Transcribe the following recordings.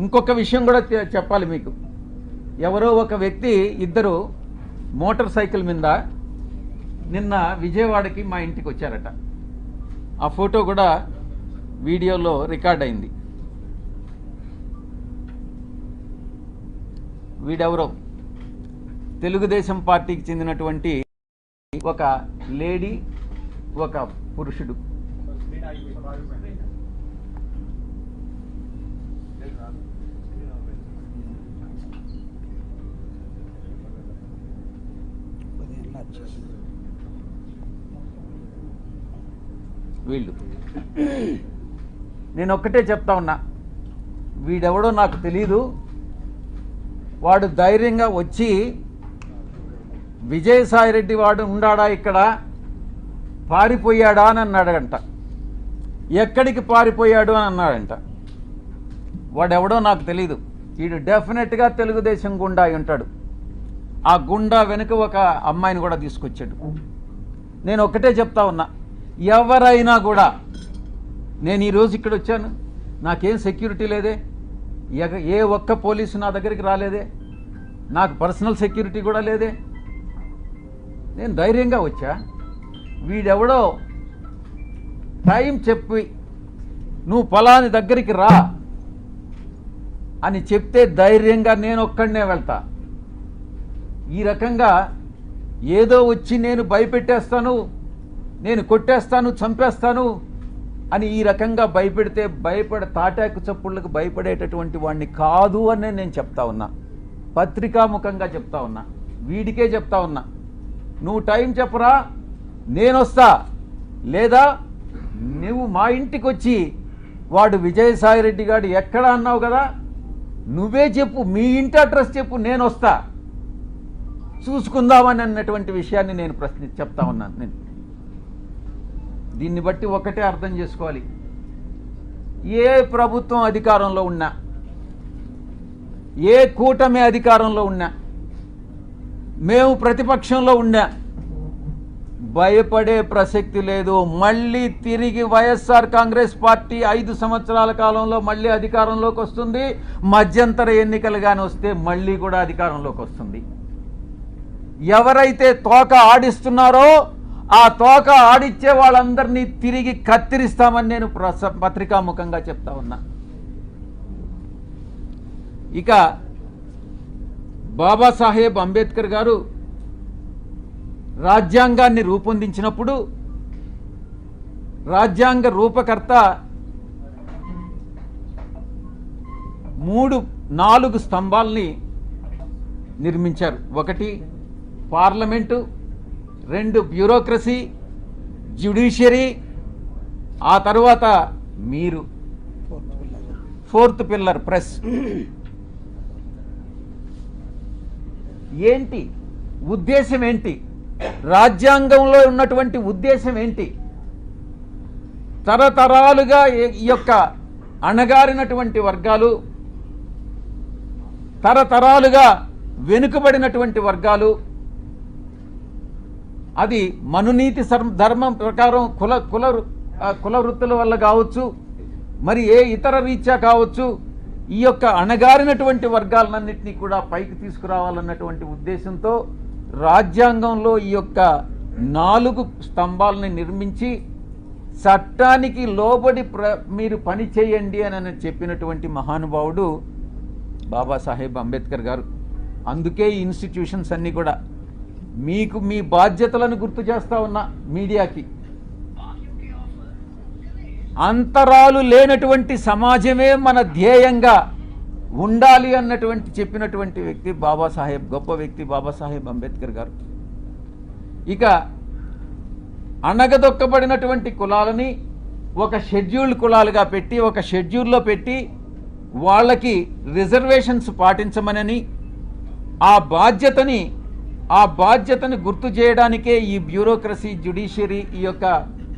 ఇంకొక విషయం కూడా చెప్పాలి మీకు. ఎవరో ఒక వ్యక్తి ఇద్దరు మోటార్ సైకిల్ మీద నిన్న విజయవాడకి మా ఇంటికి వచ్చారట. ఆ ఫోటో కూడా వీడియోలో రికార్డ్ అయింది. వీడెవరో తెలుగుదేశం పార్టీకి చెందినటువంటి ఒక లేడీ, ఒక పురుషుడు. వీళ్ళు నేను ఒక్కటే చెప్తా ఉన్నా, వీడెవడో నాకు తెలీదు. వాడు ధైర్యంగా వచ్చి విజయసాయిరెడ్డి వాడు ఉండాడా ఇక్కడ, పారిపోయాడా అని అన్నాడంట. ఎక్కడికి పారిపోయాడు అని అన్నాడంట. వాడెవడో నాకు తెలీదు. వీడు డెఫినెట్గా తెలుగుదేశం గుండా అయి ఉంటాడు. ఆ గుండా వెనుక ఒక అమ్మాయిని కూడా తీసుకొచ్చాడు. నేను ఒక్కటే చెప్తా ఉన్నా, ఎవరైనా కూడా, నేను ఈరోజు ఇక్కడ వచ్చాను, నాకేం సెక్యూరిటీ లేదే, ఏ ఒక్క పోలీసు నా దగ్గరికి రాలేదే, నాకు పర్సనల్ సెక్యూరిటీ కూడా లేదే, నేను ధైర్యంగా వచ్చా. వీడెవడో టైం చెప్పి నువ్వు ఫలాని దగ్గరికి రా అని చెప్తే ధైర్యంగా నేను ఒక్కడనే వెళ్తా. ఈ రకంగా ఏదో వచ్చి నేను భయపెట్టేస్తాను, నేను కొట్టేస్తాను, చంపేస్తాను అని ఈ రకంగా భయపెడితే తాటాకు చప్పుళ్ళకు భయపడేటటువంటి వాడిని కాదు అని నేను చెప్తా ఉన్నా. పత్రికాముఖంగా చెప్తా ఉన్నా, వీడికే చెప్తా ఉన్నా. నువ్వు టైం చెప్పరా, నేను వస్తా, లేదా నువ్వు మా ఇంటికి వచ్చి వాడు విజయసాయిరెడ్డి గారు ఎక్కడ అన్నావు కదా, నువ్వే చెప్పు, మీ ఇంటి అడ్రస్ చెప్పు, నేను వస్తా, చూసుకుందామని అన్నటువంటి విషయాన్ని నేను చెప్తా ఉన్నాను. నేను దీన్ని బట్టి ఒకటే అర్థం చేసుకోవాలి, ఏ ప్రభుత్వం అధికారంలో ఉన్నా, ఏ కూటమి అధికారంలో ఉన్నా, మేము ప్రతిపక్షంలో ఉన్నా, భయపడే ప్రసక్తి లేదు. మళ్ళీ తిరిగి వైఎస్ఆర్ కాంగ్రెస్ పార్టీ 5 సంవత్సరాల కాలంలో మళ్ళీ అధికారంలోకి వస్తుంది. మధ్యంతర ఎన్నికలు కానీ వస్తే మళ్ళీ కూడా అధికారంలోకి వస్తుంది. ఎవరైతే తోక ఆడిస్తున్నారో ఆ తోక ఆడిచ్చే వాళ్ళందరినీ తిరిగి కత్తిరిస్తామని నేను పత్రికాముఖంగా చెప్తా ఉన్నా. ఇక బాబాసాహెబ్ అంబేద్కర్ గారు రాజ్యాంగాన్ని రూపొందించినప్పుడు రాజ్యాంగ రూపకర్త 4 స్తంభాల్ని నిర్మించారు. 1 పార్లమెంటు, 2 బ్యూరోక్రసీ, జ్యుడిషియరీ, ఆ తర్వాత మీరు 4th పిల్లర్ ప్రెస్. ఏంటి ఉద్దేశం, ఏంటి రాజ్యాంగంలో ఉన్నటువంటి ఉద్దేశం ఏంటి? తరతరాలుగా ఈ యొక్క అణగారినటువంటి వర్గాలు, తరతరాలుగా వెనుకబడినటువంటి వర్గాలు, అది మనునీతి ధర్మం ప్రకారం కుల వృత్తుల వల్ల కావచ్చు, మరి ఏ ఇతర రీత్యా కావచ్చు, ఈ యొక్క అణగారినటువంటి వర్గాలన్నింటినీ కూడా పైకి తీసుకురావాలన్నటువంటి ఉద్దేశంతో రాజ్యాంగంలో ఈ యొక్క 4 స్తంభాలని నిర్మించి చట్టానికి లోబడి మీరు పని చేయండి అని చెప్పినటువంటి మహానుభావుడు బాబాసాహెబ్ అంబేద్కర్ గారు. అందుకే ఈ ఇన్స్టిట్యూషన్స్ అన్నీ కూడా మీకు మీ బాధ్యతలను గుర్తు చేస్తా ఉన్నా. మీడియాకి అంతరాలు లేనటువంటి సమాజమే మన ధ్యేయంగా ఉండాలి అన్నటువంటి చెప్పినటువంటి వ్యక్తి గొప్ప వ్యక్తి బాబాసాహెబ్ అంబేద్కర్ గారు. ఇక అణగదొక్కబడినటువంటి కులాలని ఒక షెడ్యూల్డ్ కులాలుగా పెట్టి, ఒక షెడ్యూల్లో పెట్టి వాళ్ళకి రిజర్వేషన్స్ పాటించమనని, ఆ బాధ్యతని గుర్తు చేయడానికే ఈ బ్యూరోక్రసీ, జ్యుడిషియరీ, ఈ యొక్క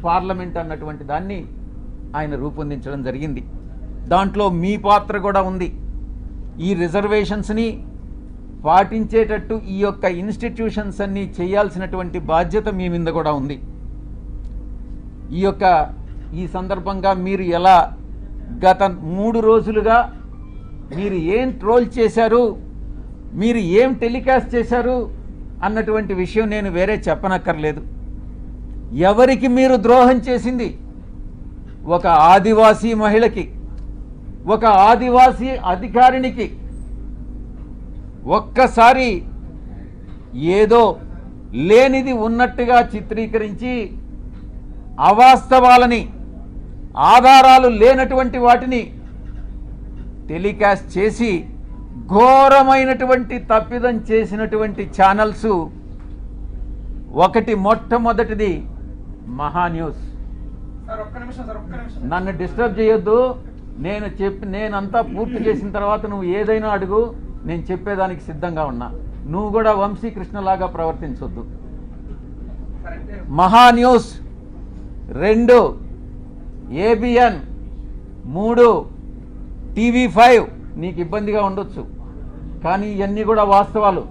పార్లమెంట్ అన్నటువంటి దాన్ని ఆయన రూపొందించడం జరిగింది. దాంట్లో మీ పాత్ర కూడా ఉంది. ఈ రిజర్వేషన్స్ని పాటించేటట్టు ఈ యొక్క ఇన్స్టిట్యూషన్స్ అన్నీ చేయాల్సినటువంటి బాధ్యత మీ మీద కూడా ఉంది. ఈ సందర్భంగా మీరు ఎలా గత 3 రోజులుగా మీరు ఏం ట్రోల్ చేశారు, మీరు ఏం టెలికాస్ట్ చేశారు అన్నటువంటి విషయం నేను వేరే చెప్పనక్కర్లేదు. ఎవరికి మీరు ద్రోహం చేసింది? ఒక ఆదివాసీ మహిళకి, ఒక ఆదివాసీ అధికారినికి ఒక్కసారి ఏదో లేనిది ఉన్నట్టుగా చిత్రీకరించి అవాస్తవాలని, ఆధారాలు లేనటువంటి వాటిని టెలికాస్ట్ చేసి ఘోరమైనటువంటి తప్పిదం చేసినటువంటి ఛానల్స్ ఒకటి, మొట్టమొదటిది మహాన్యూస్. నన్ను డిస్టర్బ్ చేయొద్దు. నేనంతా పూర్తి చేసిన తర్వాత నువ్వు ఏదైనా అడుగు, నేను చెప్పేదానికి సిద్ధంగా ఉన్నా. నువ్వు కూడా వంశీకృష్ణలాగా ప్రవర్తించొద్దు. మహాన్యూస్ 2, ABN 3, TV5 నీకు ఇబ్బందిగా ఉండొచ్చు, కానీ ఇవన్నీ కూడా వాస్తవాలు.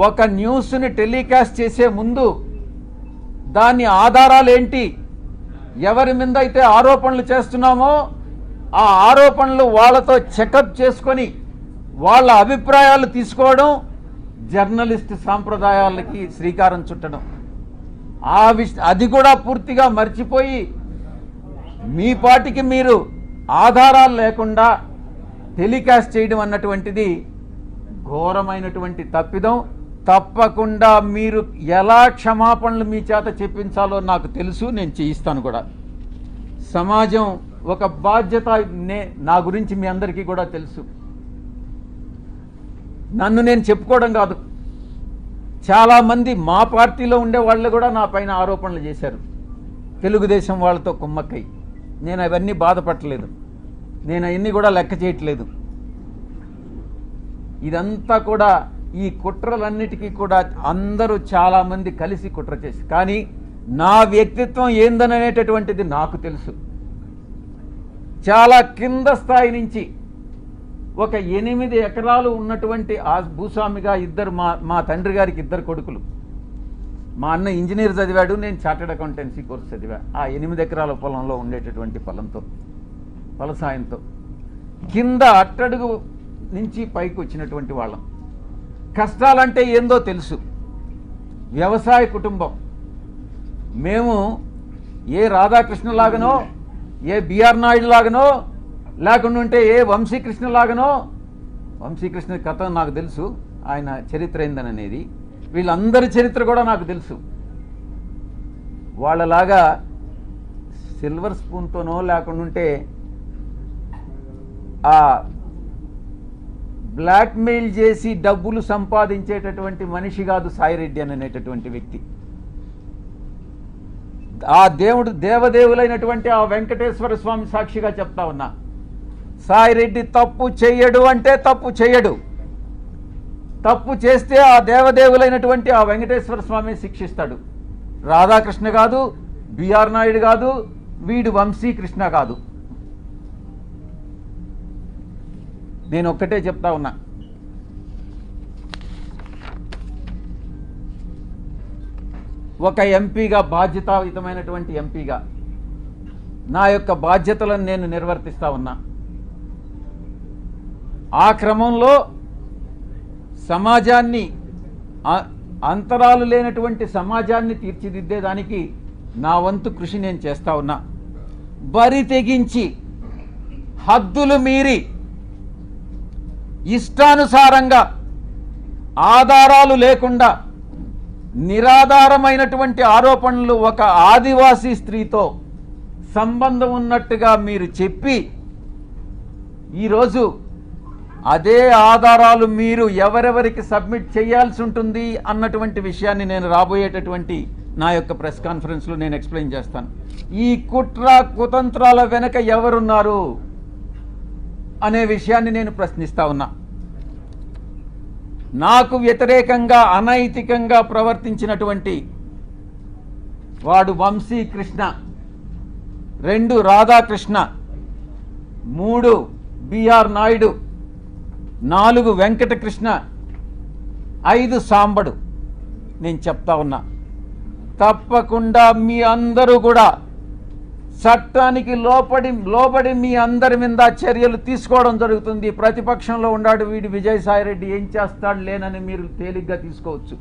ఒక న్యూస్ని టెలికాస్ట్ చేసే ముందు దాని ఆధారాలు ఏంటి, ఎవరి మీద అయితే ఆరోపణలు చేస్తున్నామో ఆ ఆరోపణలు వాళ్ళతో చెకప్ చేసుకొని వాళ్ళ అభిప్రాయాలు తీసుకోవడం జర్నలిస్ట్ సాంప్రదాయాలకి శ్రీకారం చుట్టడం. అది కూడా పూర్తిగా మర్చిపోయి మీ పాటికి మీరు ఆధారాలు లేకుండా టెలికాస్ట్ చేయడం అన్నటువంటిది ఘోరమైనటువంటి తప్పిదం. తప్పకుండా మీరు ఎలా క్షమాపణలు మీ చేత చెప్పించాలో నాకు తెలుసు, నేను చేయిస్తాను కూడా. సమాజం ఒక బాధ్యత, నా గురించి మీ అందరికీ కూడా తెలుసు. నన్ను నేను చెప్పుకోవడం కాదు, చాలామంది మా పార్టీలో ఉండే వాళ్ళు కూడా నా పైన ఆరోపణలు చేశారు, తెలుగుదేశం వాళ్ళతో కుమ్మక్కై. నేను అవన్నీ బాధపడలేదు, నేను అవన్నీ కూడా లెక్క చేయట్లేదు. ఇదంతా కూడా ఈ కుట్రలన్నిటికీ కూడా అందరూ చాలామంది కలిసి కుట్ర చేసి, కానీ నా వ్యక్తిత్వం ఏందనేటటువంటిది నాకు తెలుసు. చాలా కింద స్థాయి నుంచి ఒక 8 ఎకరాలు ఉన్నటువంటి ఆ భూస్వామిగా మా తండ్రి గారికి 2 కొడుకులు. మా అన్న ఇంజనీర్ చదివాడు, నేను చార్టెడ్ అకౌంటెన్సీ కోర్స్ చదివా. ఆ 8 ఎకరాల పొలంలో ఉండేటటువంటి ఫలసాయంతో కింద అట్టడుగు నుంచి పైకి వచ్చినటువంటి వాళ్ళం. కష్టాలంటే ఏందో తెలుసు. వ్యవసాయ కుటుంబం మేము. ఏ రాధాకృష్ణ లాగనో, ఏ బిఆర్ నాయుడు లాగనో, లేకుండా ఉంటే ఏ వంశీకృష్ణ లాగనో. వంశీకృష్ణ కథ నాకు తెలుసు, ఆయన చరిత్ర ఏందనేది. వీళ్ళందరి చరిత్ర కూడా నాకు తెలుసు. వాళ్ళలాగా సిల్వర్ స్పూన్తోనో లేకుండా ఉంటే ఆ బ్లాక్మెయిల్ చేసి డబ్బులు సంపాదించేటటువంటి మనిషి కాదు సాయిరెడ్డి అనేటటువంటి వ్యక్తి. ఆ దేవదేవులైనటువంటి ఆ వెంకటేశ్వర స్వామి సాక్షిగా చెప్తా ఉన్నా, సాయిరెడ్డి తప్పు చెయ్యడు అంటే తప్పు చెయ్యడు. తప్పు చేస్తే ఆ దేవదేవులైనటువంటి ఆ వెంకటేశ్వర స్వామి శిక్షిస్తాడు. రాధాకృష్ణ కాదు, బిఆర్ నాయుడు కాదు, వీడు వంశీకృష్ణ కాదు. నేను ఒక్కటే చెప్తా ఉన్నా, ఒక ఎంపీగా, బాధ్యతాయుతమైనటువంటి ఎంపీగా నా యొక్క బాధ్యతలను నేను నిర్వర్తిస్తా ఉన్నా. ఆ క్రమంలో సమాజాన్ని, అంతరాలు లేనటువంటి సమాజాన్ని తీర్చిదిద్దేదానికి నా వంతు కృషి నేను చేస్తా ఉన్నా. బరి తెగించి హద్దులు మీరి ఇష్టానుసారంగా ఆధారాలు లేకుండా నిరాధారమైనటువంటి ఆరోపణలు ఒక ఆదివాసీ స్త్రీతో సంబంధం ఉన్నట్టుగా మీరు చెప్పి ఈరోజు అదే ఆధారాలు మీరు ఎవరెవరికి సబ్మిట్ చేయాల్సి ఉంటుంది అన్నటువంటి విషయాన్ని నేను రాబోయేటటువంటి నా యొక్క ప్రెస్ కాన్ఫరెన్స్లో నేను ఎక్స్ప్లెయిన్ చేస్తాను. ఈ కుట్ర కుతంత్రాల వెనక ఎవరున్నారు అనే విషయాన్ని నేను ప్రశ్నిస్తా ఉన్నా. నాకు వ్యతిరేకంగా అనైతికంగా ప్రవర్తించినటువంటి వాడు వంశీకృష్ణ, 2 రాధాకృష్ణ, 3 బిఆర్ నాయుడు, 4 వెంకటకృష్ణ, 5 సాంబడు. నేను చెప్తా ఉన్నా, తప్పకుండా మీ అందరూ కూడా చట్టానికి లోబడి మీ అందరి మీద చర్యలు తీసుకోవడం జరుగుతుంది. ప్రతిపక్షంలో ఉన్నాడు వీడి విజయసాయిరెడ్డి, ఏం చేస్తాడు లేనని మీరు తేలిగ్గా తీసుకోవచ్చు.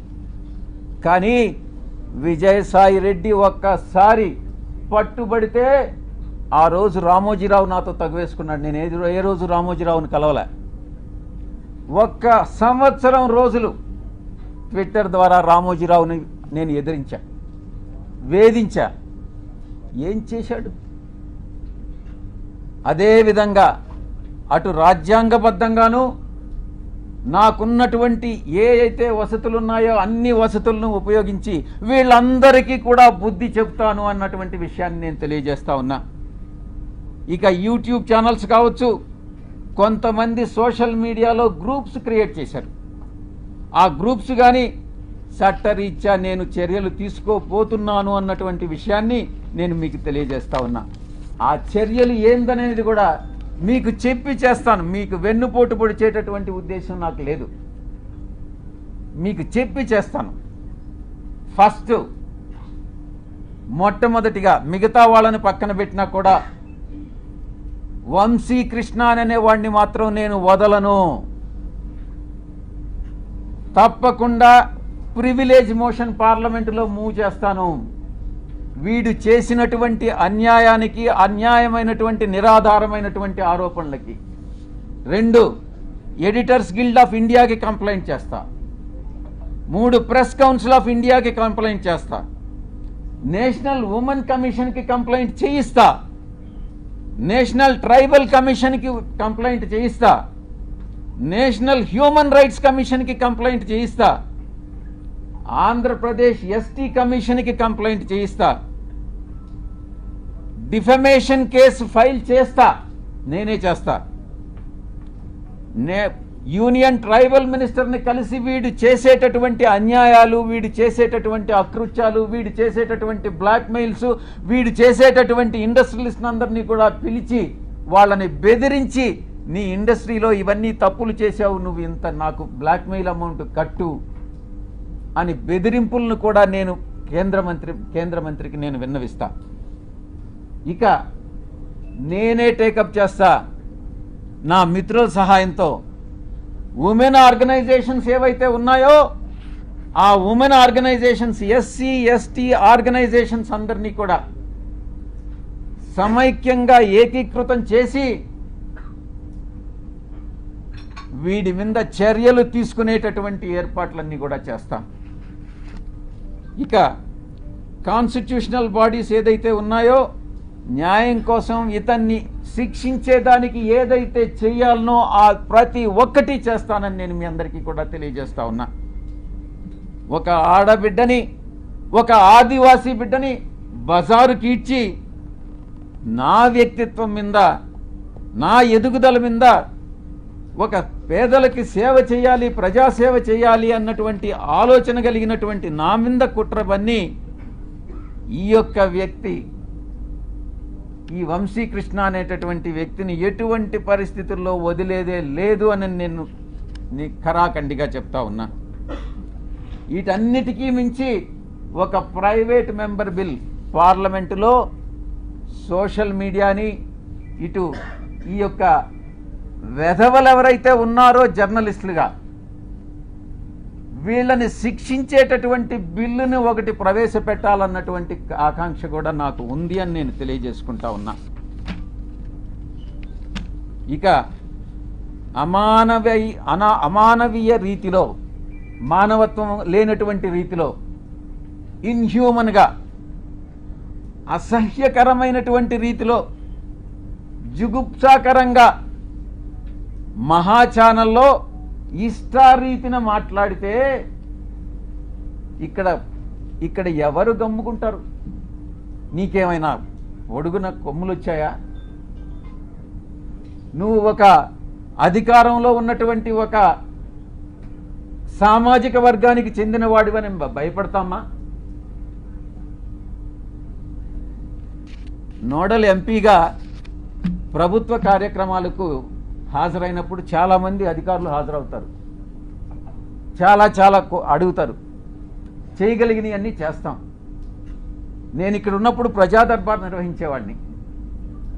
కానీ విజయసాయిరెడ్డి ఒక్కసారి పట్టుబడితే ఆ రోజు రామోజీరావు నాతో తగువేసుకున్నాడు. నేను ఏ రోజు రామోజీరావుని కలవలే. 1 సంవత్సరం రోజులు ట్విట్టర్ ద్వారా రామోజీరావుని నేను ఎదిరించా, వేధించా. ఏం చేశాడు? అదేవిధంగా అటు రాజ్యాంగబద్ధంగాను నాకున్నటువంటి ఏ అయితే వసతులు ఉన్నాయో అన్ని వసతులను ఉపయోగించి వీళ్ళందరికీ కూడా బుద్ధి చెప్తాను అన్నటువంటి విషయాన్ని నేను తెలియజేస్తా ఉన్నా. ఇక యూట్యూబ్ ఛానల్స్ కావచ్చు, కొంతమంది సోషల్ మీడియాలో గ్రూప్స్ క్రియేట్ చేశారు. ఆ గ్రూప్స్ కానీ చట్టరీత్యా నేను చర్యలు తీసుకోపోతున్నాను అన్నటువంటి విషయాన్ని నేను మీకు తెలియజేస్తా ఉన్నా. ఆ చర్యలు ఏందనేది కూడా మీకు చెప్పి చేస్తాను. మీకు వెన్నుపోటు పొడిచేటటువంటి ఉద్దేశం నాకు లేదు. మీకు చెప్పి చేస్తాను. ఫస్ట్ మొట్టమొదటిగా మిగతా వాళ్ళని పక్కన పెట్టినా కూడా వంశీకృష్ణ అనే వాడిని మాత్రం నేను వదలను. తప్పకుండా ప్రివిలేజ్ మోషన్ పార్లమెంటులో మూవ్ చేస్తాను. వీడు చేసినటువంటి అన్యాయానికి, అన్యాయమైనటువంటి నిరాధారమైనటువంటి ఆరోపణలకి. 2, ఎడిటర్స్ గిల్డ్ ఆఫ్ ఇండియాకి కంప్లైంట్ చేస్తా. 3, ప్రెస్ కౌన్సిల్ ఆఫ్ ఇండియాకి కంప్లైంట్ చేస్తా. నేషనల్ ఉమెన్ కమిషన్కి కంప్లైంట్ చేయిస్తా. నేషనల్ ట్రైబల్ కమిషన్కి కంప్లైంట్ చేయిస్తా. నేషనల్ హ్యూమన్ రైట్స్ కమిషన్కి కంప్లైంట్ చేయిస్తా. ఆంధ్రప్రదేశ్ ఎస్టీ కమిషన్కి కంప్లైంట్ చేయిస్తా. డిఫమేషన్ కేసు ఫైల్ చేస్తా, నేనే చేస్తా. యూనియన్ ట్రైబల్ మినిస్టర్ని కలిసి వీడు చేసేటటువంటి అన్యాయాలు, వీడు చేసేటటువంటి అకృత్యాలు, వీడు చేసేటటువంటి బ్లాక్మెయిల్స్, వీడు చేసేటటువంటి ఇండస్ట్రియలిస్ట్ అందరినీ కూడా పిలిచి వాళ్ళని బెదిరించి, నీ ఇండస్ట్రీలో ఇవన్నీ తప్పులు చేశావు, నువ్వు ఇంత నాకు బ్లాక్మెయిల్ అమౌంట్ కట్టు అని బెదిరింపులను కూడా నేను కేంద్ర మంత్రికి నేను విన్నవిస్తా. ఇక నేనే టేకప్ చేస్తా నా మిత్రుల సహాయంతో. ఉమెన్ ఆర్గనైజేషన్స్ ఏవైతే ఉన్నాయో ఆ women organisations, SC ST organisations అందరినీ కూడా సమైక్యంగా ఏకీకృతం చేసి వీడి మీద చర్యలు తీసుకునేటటువంటి ఏర్పాట్లన్నీ కూడా చేస్తాం. ఇక కాన్స్టిట్యూషనల్ బాడీస్ ఏదైతే ఉన్నాయో న్యాయం కోసం ఇతన్ని శిక్షించేదానికి ఏదైతే చేయాలనో ఆ ప్రతి ఒక్కటి చేస్తానని నేను మీ అందరికీ కూడా తెలియజేస్తా ఉన్నా. ఒక ఆడబిడ్డని, ఒక ఆదివాసీ బిడ్డని బజారుకి ఇచ్చి నా వ్యక్తిత్వం మీద, నా ఎదుగుదల మీద, ఒక పేదలకి సేవ చేయాలి, ప్రజాసేవ చేయాలి అన్నటువంటి ఆలోచన కలిగినటువంటి నా మీద కుట్రబన్ని ఈ యొక్క వ్యక్తి, ఈ వంశీకృష్ణ అనేటటువంటి వ్యక్తిని ఎటువంటి పరిస్థితుల్లో వదిలేదే లేదు అని నేను ఖరాఖండిగా చెప్తా ఉన్నా. వీటన్నిటికీ మించి ఒక ప్రైవేట్ మెంబర్ బిల్ పార్లమెంటులో సోషల్ మీడియాని, ఇటు ఈ యొక్క వెధవలు ఎవరైతే ఉన్నారో జర్నలిస్టులుగా వీళ్ళని శిక్షించేటటువంటి బిల్లుని ఒకటి ప్రవేశపెట్టాలన్నటువంటి ఆకాంక్ష కూడా నాకు ఉంది అని నేను తెలియజేసుకుంటా ఉన్నా. ఇక అమానవీయ రీతిలో, మానవత్వం లేనటువంటి రీతిలో, ఇన్హ్యూమన్గా, అసహ్యకరమైనటువంటి రీతిలో, జుగుప్సాకరంగా మహా ఛానల్లో ఇష్టారీతిన మాట్లాడితే ఇక్కడ ఎవరు గమ్ముకుంటారు? నీకేమైనా ఒడుగున కొమ్ములు వచ్చాయా? నువ్వు ఒక అధికారంలో ఉన్నటువంటి ఒక సామాజిక వర్గానికి చెందిన వాడివని భయపడతామా? నోడల్ ఎంపీగా ప్రభుత్వ కార్యక్రమాలకు హాజరైనప్పుడు చాలామంది అధికారులు హాజరవుతారు, చాలా అడుగుతారు, చేయగలిగినవన్నీ చేస్తాం. నేను ఇక్కడ ఉన్నప్పుడు ప్రజా దర్బార్ నిర్వహించేవాడిని.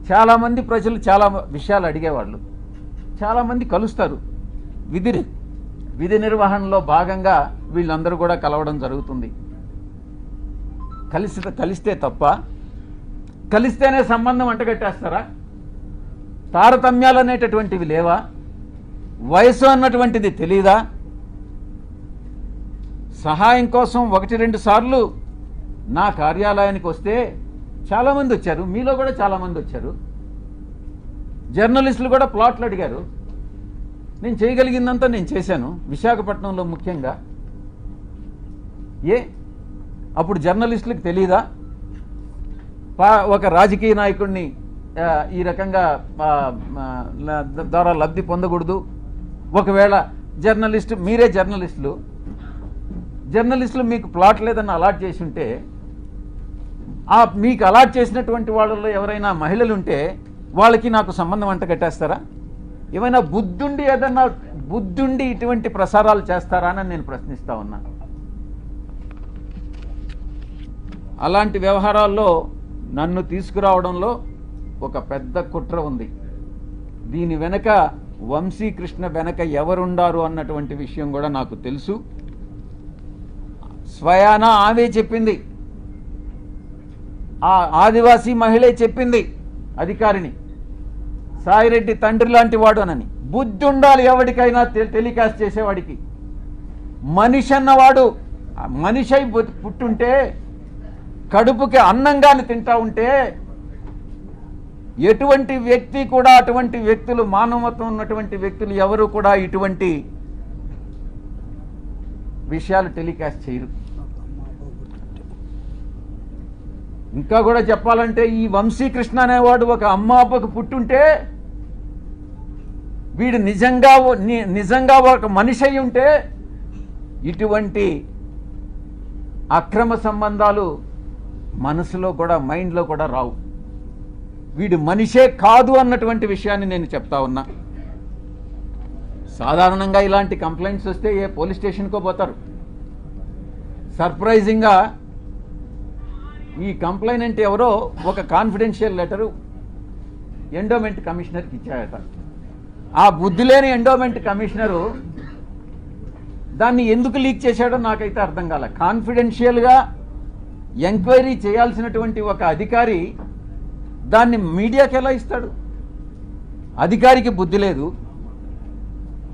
చాలామంది ప్రజలు చాలా విషయాలు అడిగేవాళ్ళు, చాలామంది కలుస్తారు. విధి నిర్వహణలో భాగంగా వీళ్ళందరూ కూడా కలవడం జరుగుతుంది. కలిస్తే తప్ప, కలిస్తేనే సంబంధం అంటగట్టేస్తారా? తారతమ్యాలు అనేటటువంటివి లేవా? వయసు అన్నటువంటిది తెలీదా? సహాయం కోసం 1-2 సార్లు నా కార్యాలయానికి వస్తే చాలామంది వచ్చారు, మీలో కూడా చాలామంది వచ్చారు. జర్నలిస్టులు కూడా ప్లాట్లు అడిగారు. నేను చేయగలిగిందంతా నేను చేశాను, విశాఖపట్నంలో ముఖ్యంగా. అప్పుడు జర్నలిస్టులకు తెలీదా? ఒక రాజకీయ నాయకుడిని ఈ రకంగా ద్వారా లబ్ధి పొందకూడదు. ఒకవేళ మీరే జర్నలిస్టులు మీకు ప్లాట్ లేదని అలాట్ చేసి ఉంటే, మీకు అలాట్ చేసినటువంటి వాళ్ళలో ఎవరైనా మహిళలు ఉంటే వాళ్ళకి నాకు సంబంధం అంట కట్టేస్తారా? ఏమైనా బుద్ధుండి ఇటువంటి ప్రసారాలు చేస్తారా అని నేను ప్రశ్నిస్తా ఉన్నా. అలాంటి వ్యవహారాల్లో నన్ను తీసుకురావడంలో ఒక పెద్ద కుట్ర ఉంది. దీని వెనక వంశీకృష్ణ వెనక ఎవరుండారు అన్నటువంటి విషయం కూడా నాకు తెలుసు. స్వయాన ఆమె చెప్పింది, ఆ ఆదివాసీ మహిళే చెప్పింది అధికారిని, సాయిరెడ్డి తండ్రి లాంటి వాడు అనని. బుద్ధి ఉండాలి ఎవరికైనా, టెలికాస్ట్ చేసేవాడికి. మనిషి అన్నవాడు మనిషి అయి పుట్టుంటే, కడుపుకి అన్నంగాని తింటా ఉంటే, ఎటువంటి వ్యక్తి కూడా, అటువంటి వ్యక్తులు, మానవత్వం ఉన్నటువంటి వ్యక్తులు ఎవరు కూడా ఇటువంటి విషయాలు టెలికాస్ట్ చేయరు. ఇంకా కూడా చెప్పాలంటే, ఈ వంశీకృష్ణ అనేవాడు ఒక అమ్మ అబ్బకు పుట్టుంటే, వీడు నిజంగా ఒక మనిషి అయి ఉంటే ఇటువంటి అక్రమ సంబంధాలు మనసులో కూడా, మైండ్లో కూడా రావు. వీడు మనిషే కాదు అన్నటువంటి విషయాన్ని నేను చెప్తా ఉన్నా. సాధారణంగా ఇలాంటి కంప్లైంట్స్ వస్తే ఏ పోలీస్ స్టేషన్కో పోతారు. సర్ప్రైజింగ్గా ఈ కంప్లైనెంట్ ఎవరో ఒక కాన్ఫిడెన్షియల్ లెటరు ఎండోమెంట్ కమిషనర్కి ఇచ్చాయట. ఆ బుద్ధి లేని ఎండోమెంట్ కమిషనరు దాన్ని ఎందుకు లీక్ చేశాడో నాకైతే అర్థం కాలే. కాన్ఫిడెన్షియల్గా ఎంక్వైరీ చేయాల్సినటువంటి ఒక అధికారి దాన్ని మీడియాకి ఎలా ఇస్తాడు? అధికారికి బుద్ధి లేదు,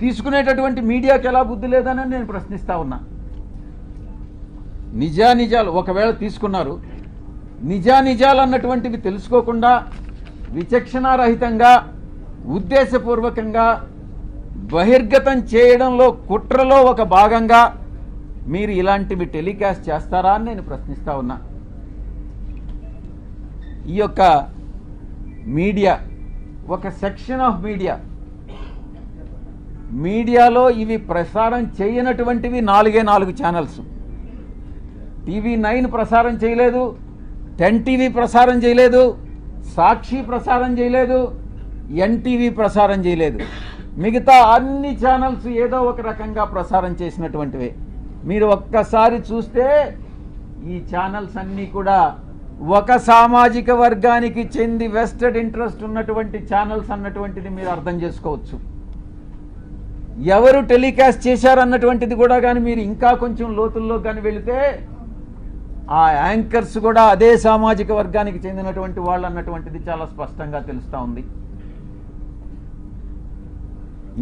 తీసుకునేటటువంటి మీడియాకి ఎలా బుద్ధి లేదని నేను ప్రశ్నిస్తా ఉన్నా. నిజాలు ఒకవేళ తీసుకున్నారు, నిజాలు అన్నటువంటివి తెలుసుకోకుండా విచక్షణారహితంగా ఉద్దేశపూర్వకంగా బహిర్గతం చేయడంలో, కుట్రలో ఒక భాగంగా మీరు ఇలాంటివి టెలికాస్ట్ చేస్తారా అని నేను ప్రశ్నిస్తా ఉన్నా. ఈ యొక్క మీడియా, ఒక సెక్షన్ ఆఫ్ మీడియాలో ఇవి ప్రసారం చేయనటువంటివి 4 ఛానల్స్. TV9 ప్రసారం చేయలేదు, 10 TV ప్రసారం చేయలేదు, సాక్షి ప్రసారం చేయలేదు, NTV ప్రసారం చేయలేదు. మిగతా అన్ని ఛానల్స్ ఏదో ఒక రకంగా ప్రసారం చేసినటువంటివే. మీరు ఒక్కసారి చూస్తే ఈ ఛానల్స్ అన్నీ కూడా ఒక సామాజిక వర్గానికి చెంది వెస్టెడ్ ఇంట్రెస్ట్ ఉన్నటువంటి ఛానల్స్ అన్నటువంటిది మీరు అర్థం చేసుకోవచ్చు. ఎవరు టెలికాస్ట్ చేశారన్నటువంటిది కూడా కానీ మీరు ఇంకా కొంచెం లోతుల్లో కానీ వెళితే ఆ యాంకర్స్ కూడా అదే సామాజిక వర్గానికి చెందినటువంటి వాళ్ళు అన్నటువంటిది చాలా స్పష్టంగా తెలుస్తూ ఉంది.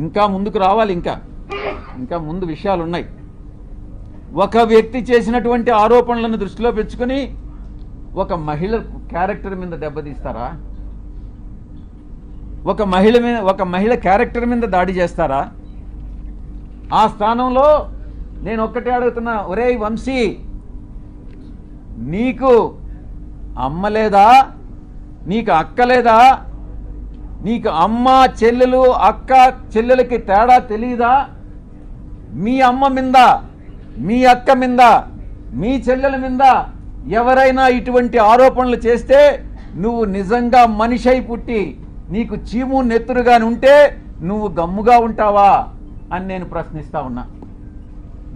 ఇంకా ముందుకు రావాలి, ఇంకా ముందు విషయాలు ఉన్నాయి. ఒక వ్యక్తి చేసినటువంటి ఆరోపణలను దృష్టిలో పెంచుకొని ఒక మహిళ క్యారెక్టర్ మీద దెబ్బతీస్తారా? ఒక మహిళ క్యారెక్టర్ మీద దాడి చేస్తారా? ఆ స్థానంలో నేను ఒక్కటే అడుగుతున్నా, ఒరేయ్ వంశీ, నీకు అమ్మ లేదా? నీకు అక్క లేదా? నీకు అమ్మ చెల్లెలు, అక్క చెల్లెలకి తేడా తెలియదా? మీ అమ్మ మీద, మీ అక్క మీద, మీ చెల్లెల మీద ఎవరైనా ఇటువంటి ఆరోపణలు చేస్తే నువ్వు నిజంగా మనిషి అయి పుట్టి నీకు చీము నెత్తురుగాని ఉంటే నువ్వు గమ్ముగా ఉంటావా అని నేను ప్రశ్నిస్తా ఉన్నా.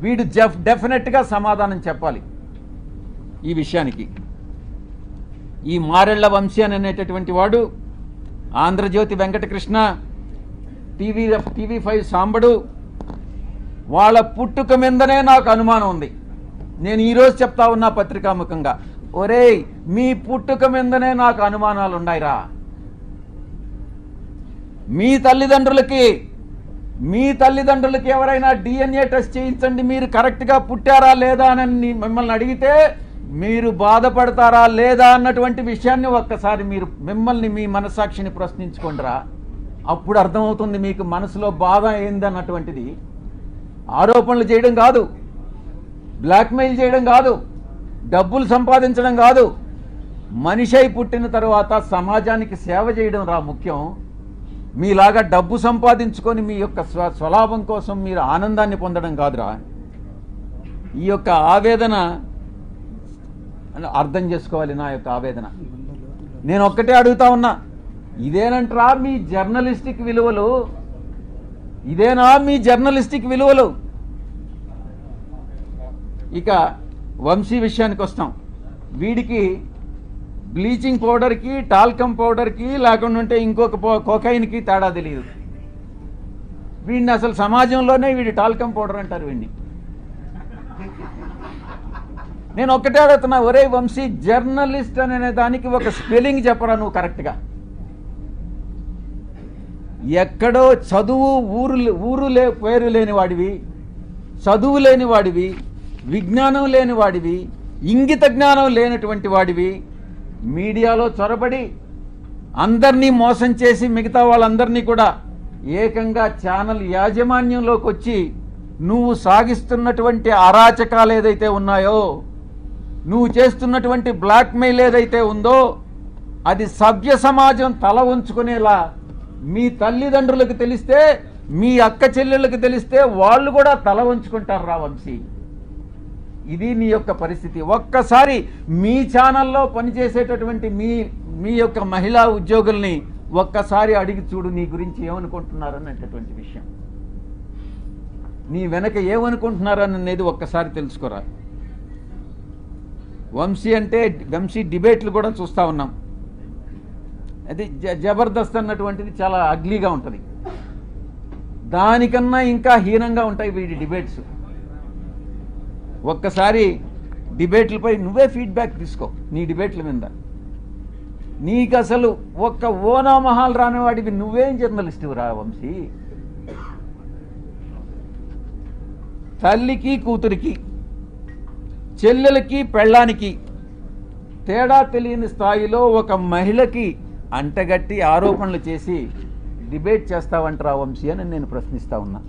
వీడు డెఫినెట్గా సమాధానం చెప్పాలి ఈ విషయానికి. ఈ మారెళ్ల వంశీ అనేటటువంటి వాడు ఆంధ్రజ్యోతి వెంకటకృష్ణ, టీవీ5 సాంబడు, వాళ్ళ పుట్టుక మీదనే నాకు అనుమానం ఉంది. నేను ఈరోజు చెప్తా ఉన్నా పత్రికాముఖంగా, ఒరేయ్ మీ పుట్టుక మీదనే నాకు అనుమానాలు ఉన్నాయిరా. మీ తల్లిదండ్రులకి ఎవరైనా DNA టెస్ట్ చేయించండి, మీరు కరెక్ట్గా పుట్టారా లేదా అని మిమ్మల్ని అడిగితే మీరు బాధపడతారా లేదా అన్నటువంటి విషయాన్ని ఒక్కసారి మీరు మిమ్మల్ని మీ మనస్సాక్షిని ప్రశ్నించుకోండిరా. అప్పుడు అర్థమవుతుంది మీకు మనసులో బాధ ఏందన్నటువంటిది. ఆరోపణలు చేయడం కాదు, బ్లాక్మెయిల్ చేయడం కాదు, డబ్బులు సంపాదించడం కాదు, మనిషి అయి పుట్టిన తర్వాత సమాజానికి సేవ చేయడం రా ముఖ్యం. మీలాగా డబ్బు సంపాదించుకొని మీ యొక్క స్వలాభం కోసం మీరు ఆనందాన్ని పొందడం కాదురా. ఈ యొక్క ఆవేదన అర్థం చేసుకోవాలి. నా యొక్క ఆవేదన నేను ఒక్కటే అడుగుతా ఉన్నా, ఇదేనంటరా మీ జర్నలిస్టిక్ విలువలు? ఇదేనా మీ జర్నలిస్టిక్ విలువలు? ఇక వంశీ విషయానికి వస్తాం. వీడికి బ్లీచింగ్ పౌడర్కి, టాల్కమ్ పౌడర్కి, లేకుండా ఉంటే ఇంకొక కోకైన్కి తేడా తెలియదు. వీడిని అసలు సమాజంలోనే వీడి టాల్కమ్ పౌడర్ అంటారు వీడిని. నేను ఒక్కటే అడుగుతున్నా, ఒరే వంశీ, జర్నలిస్ట్ అనే దానికి ఒక స్పెల్లింగ్ చెప్పరా నువ్వు కరెక్ట్గా. ఎక్కడో చదువు పేరు లేని వాడివి, చదువు లేని వాడివి, విజ్ఞానం లేని వాడివి, ఇంగిత జ్ఞానం లేనటువంటి వాడివి, మీడియాలో చొరబడి అందరినీ మోసం చేసి మిగతా వాళ్ళందరినీ కూడా ఏకంగా ఛానల్ యాజమాన్యంలోకి వచ్చి నువ్వు సాగిస్తున్నటువంటి అరాచకాలు ఏదైతే ఉన్నాయో, నువ్వు చేస్తున్నటువంటి బ్లాక్మెయిల్ ఏదైతే ఉందో, అది సభ్య సమాజం తల ఉంచుకునేలా మీ తల్లిదండ్రులకు తెలిస్తే, మీ అక్క చెల్లెళ్ళకి తెలిస్తే వాళ్ళు కూడా తల వంచుకుంటారు రా వంశీ. ఇది నీ యొక్క పరిస్థితి. ఒక్కసారి మీ ఛానల్లో పనిచేసేటటువంటి మీ యొక్క మహిళా ఉద్యోగుల్ని ఒక్కసారి అడిగి చూడు, నీ గురించి ఏమనుకుంటున్నారనేటటువంటి విషయం, నీ వెనక ఏమనుకుంటున్నారనేది ఒక్కసారి తెలుసుకోరా. వంశీ డిబేట్లు కూడా చూస్తూ ఉన్నాం. అది జబర్దస్త్ అన్నటువంటిది చాలా అగ్లీగా ఉంటుంది. దానికన్నా ఇంకా హీనంగా ఉంటాయి వీడి డిబేట్స్. ఒక్కసారి డిబేట్లపై నువ్వే ఫీడ్బ్యాక్ తీసుకో. నీ డిబేట్ల మీద నీకు అసలు ఒక్క ఓనామహాలు రానివాడివి నువ్వేం జర్నలిస్టు రా వంశీ. తల్లికి కూతురికి, చెల్లెలకి పెళ్ళానికి తేడా తెలియని స్థాయిలో ఒక మహిళకి అంటగట్టి ఆరోపణలు చేసి డిబేట్ చేస్తావంటరా వంశీ అని నేను ప్రశ్నిస్తా ఉన్నా.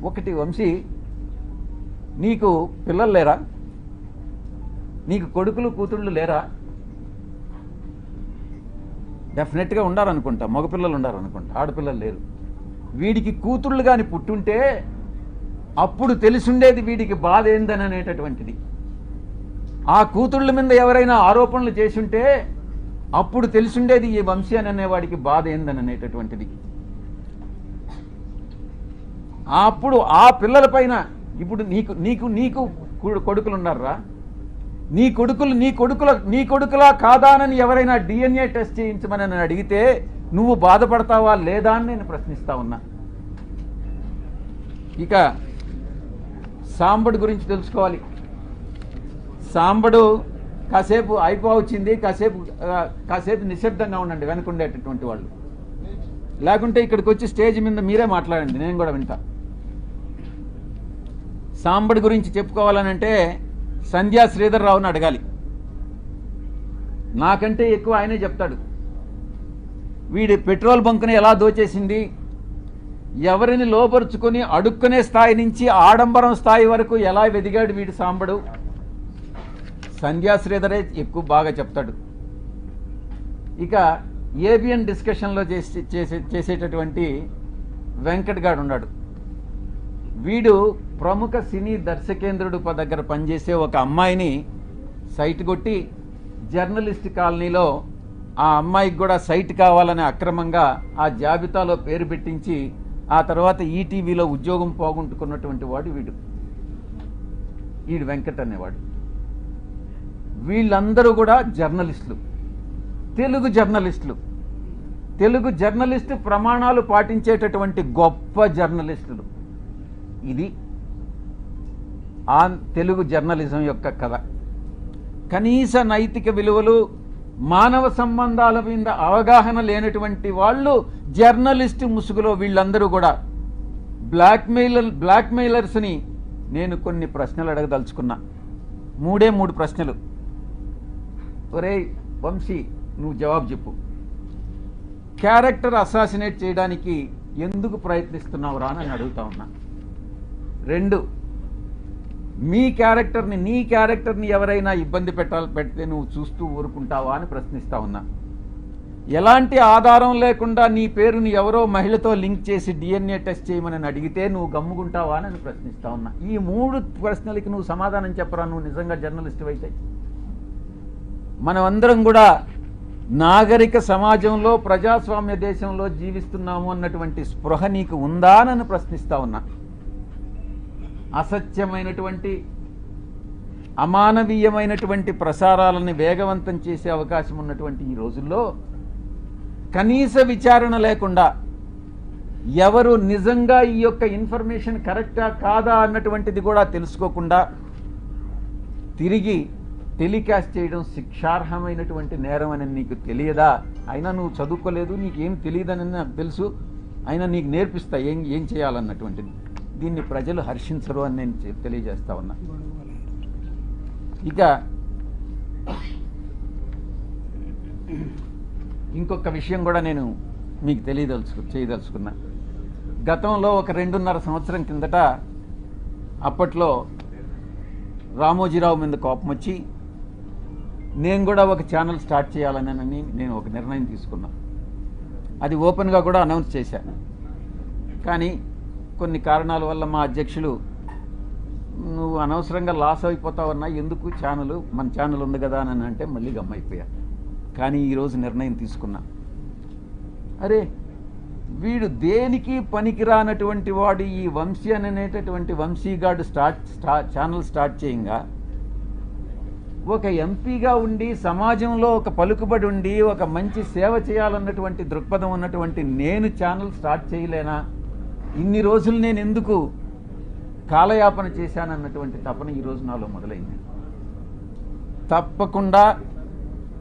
ఒకటి వంశీ, నీకు పిల్లలు లేరా? నీకు కొడుకులు కూతుళ్ళు లేరా? డెఫినెట్గా ఉండాలనుకుంటా, మగపిల్లలు ఉండాలనుకుంటా, ఆడపిల్లలు లేరు. వీడికి కూతుళ్ళు కానీ పుట్టుంటే అప్పుడు తెలిసుండేది వీడికి బాధ ఏందని అనేటటువంటిది. ఆ కూతుళ్ళ మీద ఎవరైనా ఆరోపణలు చేసుంటే అప్పుడు తెలిసుండేది ఈ వంశీ అని అనేవాడికి బాధ ఏందని అనేటటువంటిది. అప్పుడు ఆ పిల్లల పైన ఇప్పుడు నీకు కొడుకులు ఉన్నారా? నీ కొడుకులా కాదానని ఎవరైనా DNA టెస్ట్ చేయించమని నన్ను అడిగితే నువ్వు బాధపడతావా లేదా అని నేను ప్రశ్నిస్తా ఉన్నా. ఇక సాంబడు గురించి తెలుసుకోవాలి. సాంబడు కాసేపు అయిపోవచ్చింది, కాసేపు నిశ్శబ్దంగా ఉండండి వెనుకుండేటటువంటి వాళ్ళు, లేకుంటే ఇక్కడికి వచ్చి స్టేజ్ మీద మీరే మాట్లాడండి, నేను కూడా వింటా. సాంబడి గురించి చెప్పుకోవాలనంటే సంధ్యా శ్రీధర్ రావుని అడగాలి. నాకంటే ఎక్కువ ఆయనే చెప్తాడు. వీడి పెట్రోల్ బంకుని ఎలా దోచేసింది, ఎవరిని లోపరుచుకొని అడుక్కునే స్థాయి నుంచి ఆడంబరం స్థాయి వరకు ఎలా వెదిగాడు వీడి సాంబడు, సంధ్యా శ్రీధరే ఎక్కువ బాగా చెప్తాడు. ఇక ఏబిఎన్ డిస్కషన్లో చేసేటటువంటి వెంకట్ గాడు ఉన్నాడు. వీడు ప్రముఖ సినీ దర్శకేంద్రుడు దగ్గర పనిచేసే ఒక అమ్మాయిని సైట్ కొట్టి జర్నలిస్ట్ కాలనీలో ఆ అమ్మాయికి కూడా సైట్ కావాలని అక్రమంగా ఆ జాబితాలో పేరు పెట్టించి ఆ తర్వాత ఈటీవీలో ఉద్యోగం పోగొట్టుకున్నటువంటి వాడు వీడు వెంకట్ అనేవాడు. వీళ్ళందరూ కూడా జర్నలిస్టులు. తెలుగు జర్నలిస్టు ప్రమాణాలు పాటించేటటువంటి గొప్ప జర్నలిస్టులు. ఇది ఆ తెలుగు జర్నలిజం యొక్క కథ. కనీస నైతిక విలువలు, మానవ సంబంధాల మీద అవగాహన లేనటువంటి వాళ్ళు జర్నలిస్టు ముసుగులో వీళ్ళందరూ కూడా బ్లాక్మెయిలర్స్ని నేను కొన్ని ప్రశ్నలు అడగదలుచుకున్నా. 3 ప్రశ్నలు. ఒరేయ్ వంశీ, నువ్వు జవాబు చెప్పు. క్యారెక్టర్ అసాసినేట్ చేయడానికి ఎందుకు ప్రయత్నిస్తున్నావురా అని అడుగుతా ఉన్నా. 2, నీ క్యారెక్టర్ని ఎవరైనా ఇబ్బంది పెడితే నువ్వు చూస్తూ ఊరుకుంటావా అని ప్రశ్నిస్తా ఉన్నా. ఎలాంటి ఆధారం లేకుండా నీ పేరుని ఎవరో మహిళతో లింక్ చేసి DNA టెస్ట్ చేయమని అడిగితే నువ్వు గమ్ముకుంటావా అని ప్రశ్నిస్తా ఉన్నా. ఈ 3 ప్రశ్నలకి నువ్వు సమాధానం చెప్పరా, నువ్వు నిజంగా జర్నలిస్టు అయితే? మనమందరం కూడా నాగరిక సమాజంలో, ప్రజాస్వామ్య దేశంలో జీవిస్తున్నాము అన్నటువంటి స్పృహ నీకు ఉందా అని ప్రశ్నిస్తా ఉన్నా. అసత్యమైనటువంటి, అమానవీయమైనటువంటి ప్రసారాలను వేగవంతం చేసే అవకాశం ఉన్నటువంటి ఈ రోజుల్లో కనీస విచారణ లేకుండా ఎవరు నిజంగా ఈ యొక్క ఇన్ఫర్మేషన్ కరెక్టా కాదా అన్నటువంటిది కూడా తెలుసుకోకుండా తిరిగి టెలికాస్ట్ చేయడం శిక్షార్హమైనటువంటి నేరం అని నీకు తెలియదా? అయినా నువ్వు చదువుకోలేదు, నీకేం తెలియదని నాకు తెలుసు, అయినా నీకు నేర్పిస్తా ఏం చేయాలన్నటువంటిది. దీన్ని ప్రజలు హర్షించరు అని నేను తెలియజేస్తా ఉన్నా. ఇక ఇంకొక విషయం కూడా నేను మీకు చేయదలుచుకున్నా. గతంలో ఒక 2.5 సంవత్సరం కిందట అప్పట్లో రామోజీరావు మీద కోపం వచ్చి నేను కూడా ఒక ఛానల్ స్టార్ట్ చేయాలని నేను ఒక నిర్ణయం తీసుకున్నా. అది ఓపెన్గా కూడా అనౌన్స్ చేశాను. కానీ కొన్ని కారణాల వల్ల మా అధ్యక్షులు నువ్వు అనవసరంగా లాస్ అయిపోతావన్నా, ఎందుకు మన ఛానల్ ఉంది కదా అని అంటే మళ్ళీ గమ్మైపోయా. కానీ ఈరోజు నిర్ణయం తీసుకున్నా, అరే వీడు దేనికి పనికిరానటువంటి వాడు ఈ వంశీ అనేటటువంటి వంశీగాడు ఛానల్ స్టార్ట్ చేయంగా ఒక ఎంపీగా ఉండి సమాజంలో ఒక పలుకుబడి ఉండి ఒక మంచి సేవ చేయాలన్నటువంటి దృక్పథం ఉన్నటువంటి నేను ఛానల్ స్టార్ట్ చేయలేనా? ఇన్ని రోజులు నేను ఎందుకు కాలయాపన చేశానన్నటువంటి తపన ఈరోజు నాలో మొదలైంది. తప్పకుండా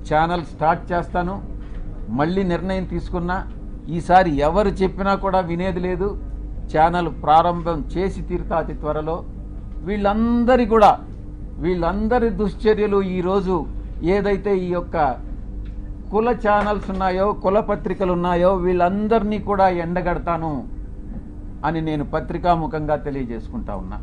ఛానల్ స్టార్ట్ చేస్తాను. మళ్ళీ నిర్ణయం తీసుకున్నా. ఈసారి ఎవరు చెప్పినా కూడా వినేది లేదు. ఛానల్ ప్రారంభం చేసి తీరుతా అతి త్వరలో. వీళ్ళందరి దుశ్చర్యలు ఈరోజు ఏదైతే ఈ యొక్క కుల ఛానల్స్ ఉన్నాయో, కుల పత్రికలు ఉన్నాయో, వీళ్ళందరినీ కూడా ఎండగడతాను అని నేను పత్రికాముఖంగా తెలియజేసుకుంటా ఉన్నా.